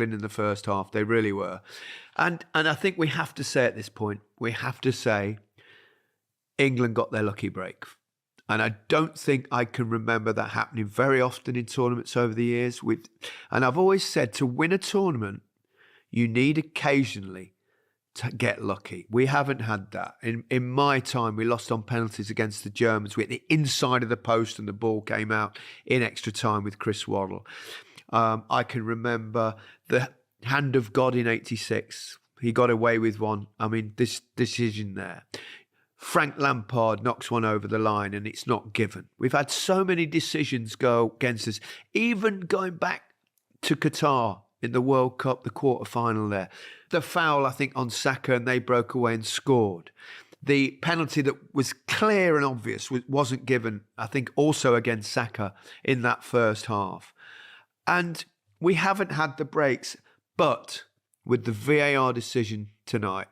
in the first half. They really were. And I think we have to say at this point, we have to say England got their lucky break. And I don't think I can remember that happening very often in tournaments over the years. And I've always said, to win a tournament, you need occasionally to get lucky. We haven't had that. In my time, we lost on penalties against the Germans. We hit the inside of the post and the ball came out in extra time with Chris Waddle. I can remember the hand of God in '86. He got away with one. I mean, this decision there. Frank Lampard knocks one over the line and it's not given. We've had so many decisions go against us, even going back to Qatar in the World Cup, the quarter-final there. The foul, I think, on Saka, and they broke away and scored. The penalty that was clear and obvious wasn't given, I think, also against Saka in that first half. And we haven't had the breaks, but with the VAR decision tonight,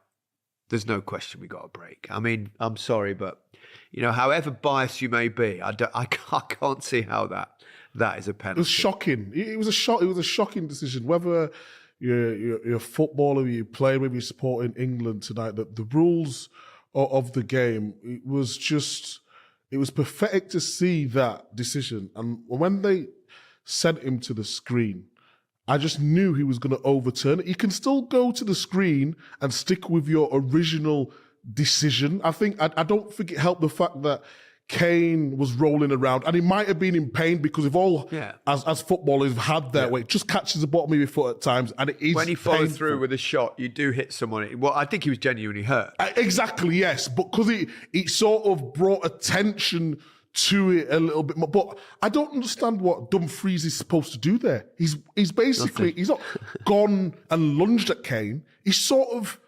there's no question we got a break. I mean, I'm sorry, but, you know, however biased you may be, I can't see how that is a penalty. It was shocking. It was a shocking decision. Whether you're a footballer, you play, whether you're supporting England tonight, that the rules of the game, it was pathetic to see that decision. And when they sent him to the screen, I just knew he was going to overturn it. You can still go to the screen and stick with your original decision. I don't think it helped the fact that Kane was rolling around, and he might have been in pain because we've all, as footballers, had their way. It just catches the bottom of your foot at times, and it is when he follows painful. through with a shot, you do hit someone. Well, I think he was genuinely hurt. Exactly, yes, but because it sort of brought attention to it a little bit more. But I don't understand what Dumfries is supposed to do there. He's basically, he's not gone and lunged at Kane. He sort of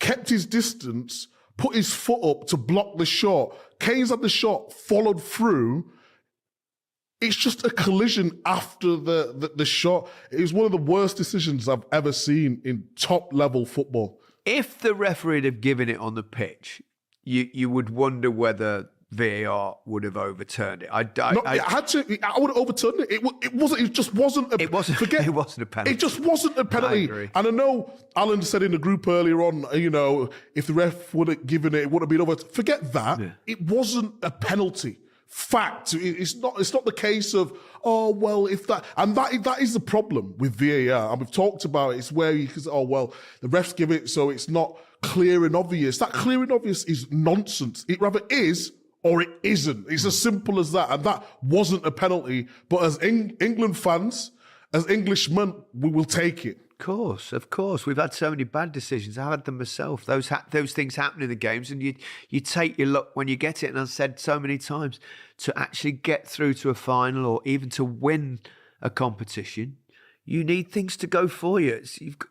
kept his distance, put his foot up to block the shot. Kane's had the shot, followed through. It's just a collision after the shot. It was one of the worst decisions I've ever seen in top-level football. If the referee had given it on the pitch, you would wonder whether VAR would have overturned it. I would have overturned it. It just wasn't a penalty. It wasn't a penalty. It just wasn't a penalty. I agree. And I know Alan said in the group earlier on, you know, if the ref would have given it, it would have been over. Forget that. Yeah. It wasn't a penalty. Fact. It's not the case of, oh, well, if that... And that is the problem with VAR. And we've talked about it. It's where you can say, oh, well, the refs give it so it's not clear and obvious. That clear and obvious is nonsense. It rather is or it isn't. It's as simple as that. And that wasn't a penalty. But as England fans, as Englishmen, we will take it. Of course. We've had so many bad decisions. I've had them myself. Those things happen in the games, and you take your luck when you get it. And I've said so many times, to actually get through to a final or even to win a competition, you need things to go for you.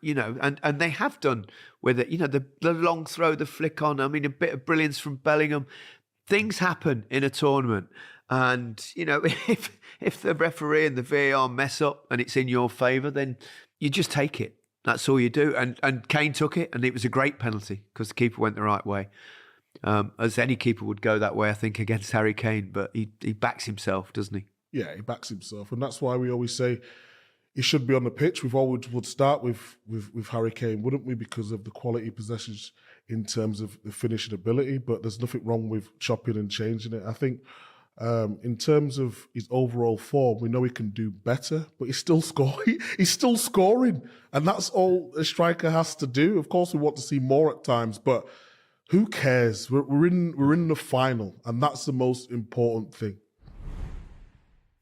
And they have done with it. You know, the long throw, the flick on. I mean, a bit of brilliance from Bellingham. Things happen in a tournament, and you know, if the referee and the VAR mess up and it's in your favour, then you just take it. That's all you do. And Kane took it, and it was a great penalty because the keeper went the right way, as any keeper would go that way, I think, against Harry Kane. But he backs himself, doesn't he? Yeah, he backs himself, and that's why we always say he should be on the pitch. We've always would start with Harry Kane, wouldn't we? Because of the quality possessions in terms of the finishing ability, but there's nothing wrong with chopping and changing it. I think in terms of his overall form, we know he can do better, but he's still scoring. He's still scoring, and that's all a striker has to do. Of course, we want to see more at times, but who cares? We're in the final, and that's the most important thing.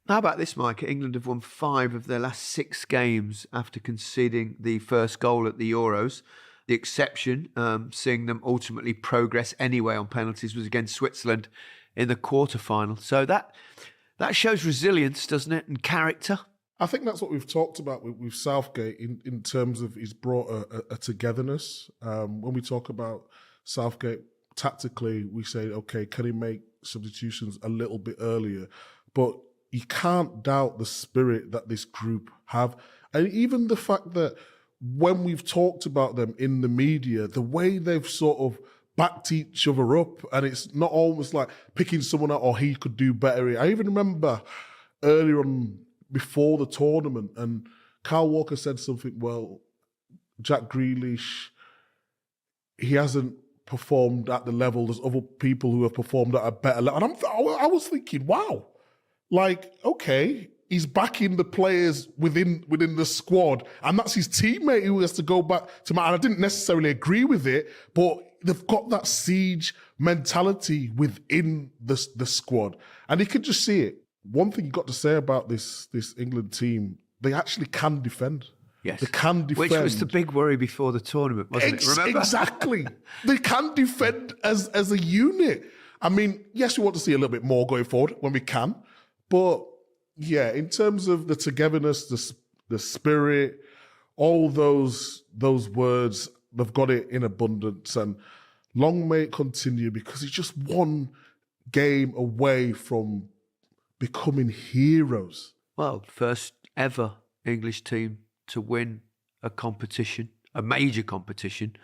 How about this, Mike? England have won 5 of their last 6 games after conceding the first goal at the Euros. The exception, seeing them ultimately progress anyway on penalties, was against Switzerland in the quarter-final. So that shows resilience, doesn't it, and character? I think that's what we've talked about with Southgate in terms of he's brought a togetherness. When we talk about Southgate, tactically, we say, okay, can he make substitutions a little bit earlier? But you can't doubt the spirit that this group have. And even the fact that when we've talked about them in the media, the way they've sort of backed each other up, and it's not almost like picking someone out or he could do better. I even remember earlier on before the tournament, and Kyle Walker said something, well, Jack Grealish, he hasn't performed at the level. There's other people who have performed at a better level. And I was thinking, wow, like, okay, he's backing the players within the squad, and that's his teammate who has to go back to man. And I didn't necessarily agree with it, but they've got that siege mentality within the squad, and you can just see it. One thing you got to say about this England team, they actually can defend. Yes. They can defend. Which was the big worry before the tournament, wasn't it? Remember? Exactly. They can defend as a unit. I mean, yes, we want to see a little bit more going forward when we can. But yeah, in terms of the togetherness, the spirit, all those words, they've got it in abundance. And long may it continue, because it's just one game away from becoming heroes. Well, first ever English team to win a competition, a major competition,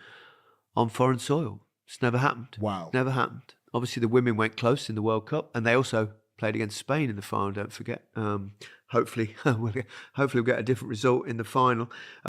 on foreign soil. It's never happened. Wow. Never happened. Obviously, the women went close in the World Cup, and they also played against Spain in the final, don't forget. Hopefully we'll get a different result in the final.